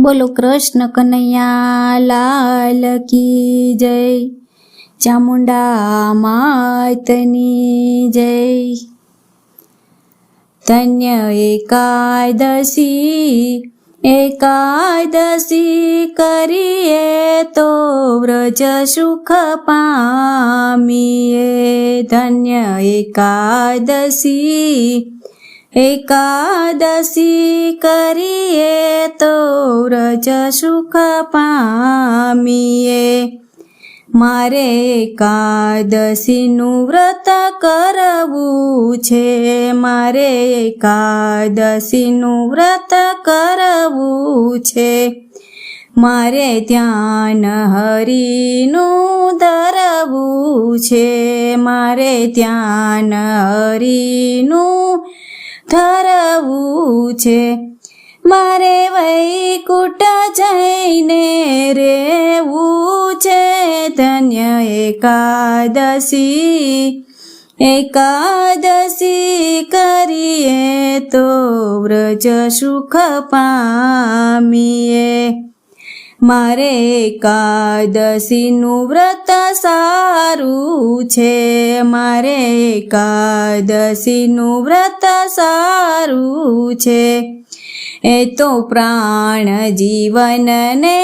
બોલો કૃષ્ણ કનૈયા લાલ કી જય, ચામુંડા માતની જય। ધન્ય એકાદશી, એકાદશી કરીએ તો વ્રજ સુખ પામીએ। ધન્ય એકાદશી, એકાદશી કરીએ તો વ્રજ સુખ પામીએ। મારે એકાદશીનું વ્રત કરવું છે, મારે એકાદશીનું વ્રત કરવું છે। મારે ધ્યાન હરિનું ધરવું છે, મારે ધ્યાન હરિનું ધરવું છે। મારે વૈકુંઠ જઈને રહેવું છે। ધન્ય એકાદશી, એકાદશી કરીએ તો વ્રજ સુખ પામીએ। મારે એકાદશીનું વ્રત સારું છે, મારે એકાદશીનું વ્રત સારું છે। એ તો પ્રાણ જીવનને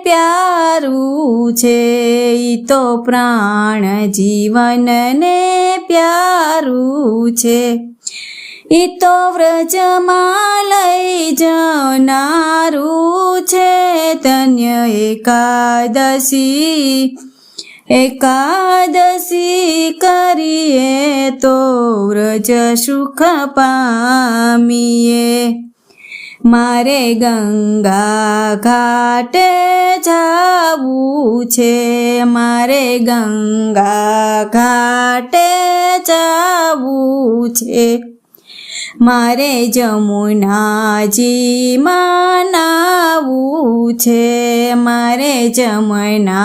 પ્યારું છે, ઈ તો પ્રાણ જીવનને પ્યારું છે। ઈ તો વ્રજમાં લઈ જનારું છે। ધન્ય એકાદશી, એકાદશી કરીએ તો વ્રજ સુખ પામીએ। મારે ગંગા ઘાટે જાવું છે, મારે ગંગા ઘાટે જાવું છે। મારે જમુનાજીમાં નાવું છે, મારે જમુનાજીમાં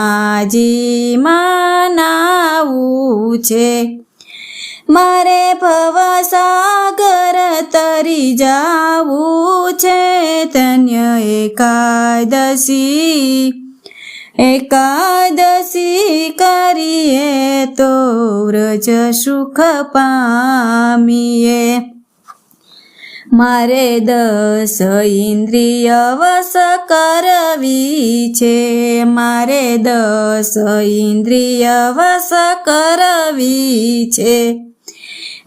નાવું છે। મારે ભવસાગર તરી જાવું છે। ધન્ય એકાદશી, એકાદશી કરીએ તો વ્રજ સુખ પામીએ। મારે 10 ઇન્દ્રિય વશ કરવી છે, મારે 10 ઇન્દ્રિય વશ કરવી છે।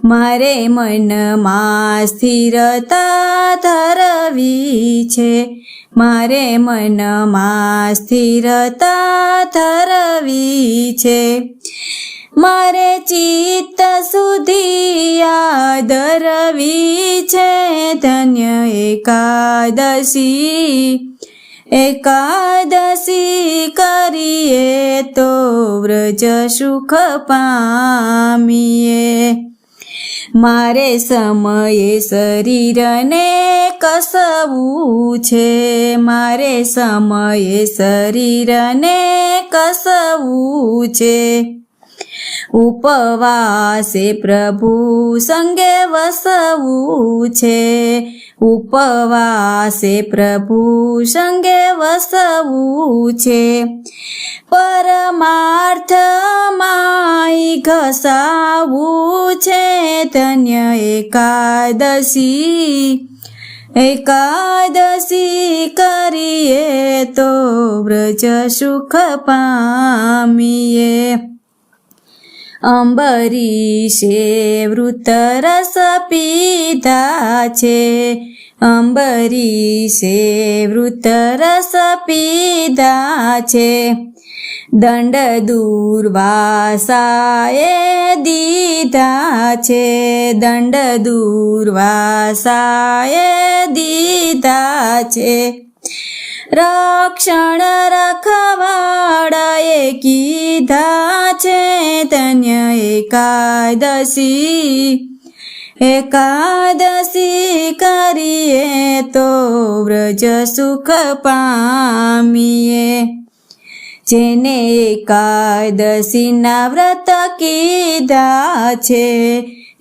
મારે મનમાં સ્થિરતા ધરવી છે, મારે મનમાં સ્થિરતા ધરવી છે। મારે ચિત્ત સુધી યાદ ધરવી છે। ધન્ય એકાદશી, એકાદશી કરીએ તો વ્રજ સુખ પામીએ। મારે સમયે શરીરને કસવું છે, મારે સમયે શરીરને કસવું છે। ઉપવાસે પ્રભુ સંગે વસવું છે, ઉપવાસે પ્રભુ સંગે વસવું છે। પરમાર્થમાં ઘસાવું છે। ધન્ય એકાદશી, એકાદશી કરીએ તો વ્રજ સુખ પામીએ। અંબરીશે વૃતરસ પીધા છે, અંબરીશે વૃતરસ પીધા છે। દંડ દુર્વાસાએ દીધા છે, દંડ દુર્વાસાએ દીધા છે। રક્ષણ રખવાડાએ કીધા છે। ધન્ય એકાદશી, એકાદશી કરીએ તો વ્રજ સુખ પામીએ। જેને એકાદશીના વ્રત કીધા છે,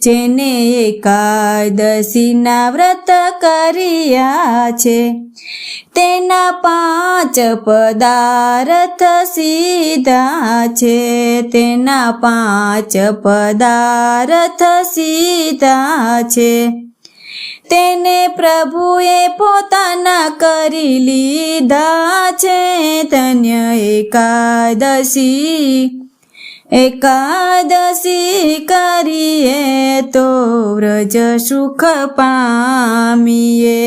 જેને એકાદશીના વ્રત કર્યા છે તેના 5 પદાર્થ સીધા છે, તેના 5 પદાર્થ સીધા છે. તેને પ્રભુએ પોતાના કરી લીધા છે. ધન્ય એકાદશી, એકાદશી કરીએ તો વ્રજ સુખ પામીએ.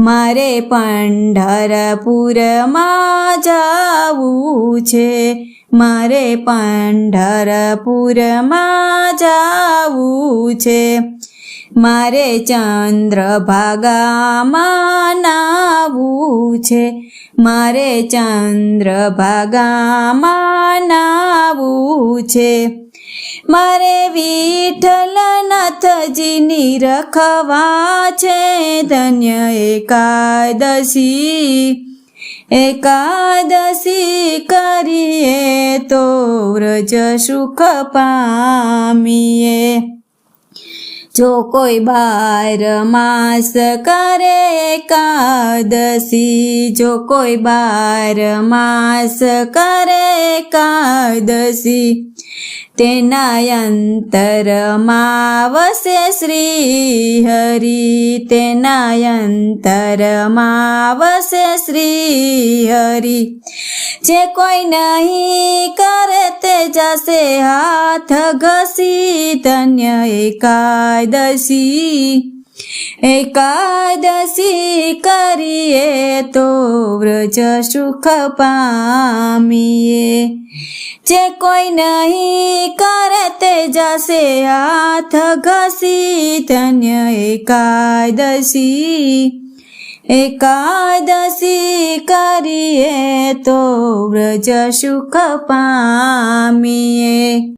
મારે પંઢરપુરમાં જાવું છે, મારે પંઢરપુરમાં જાવું છે. મારે ચંદ્રભાગામાં નાવું છે, મારે ચંદ્રભાગામાં નાવું છે. મારે વિઠ્ઠલનાથજીની રખવા છે. ધન્ય એકાદશી, એકાદશી કરીએ તો વ્રજ સુખ પામીએ. જો કોઈ 12 માસ કરે એકાદશી, જો કોઈ 12 માસ કરે એકાદશી, તેના અંતરમાં વસે શ્રી હરિ, તેના અંતરમાં વસે શ્રી હરિ. જે કોઈ નહીં કરે તે જશે હાથ ઘસી. ધન્ય એકાદશી, એકાદશી કરીએ તો વ્રજ સુખ પામીએ. જે કોઈ નહીં કરે તે જશે હાથ ઘસી. ધન્ય એકાદશી, એકાદશી કરીએ તો વ્રજ સુખ પામીએ.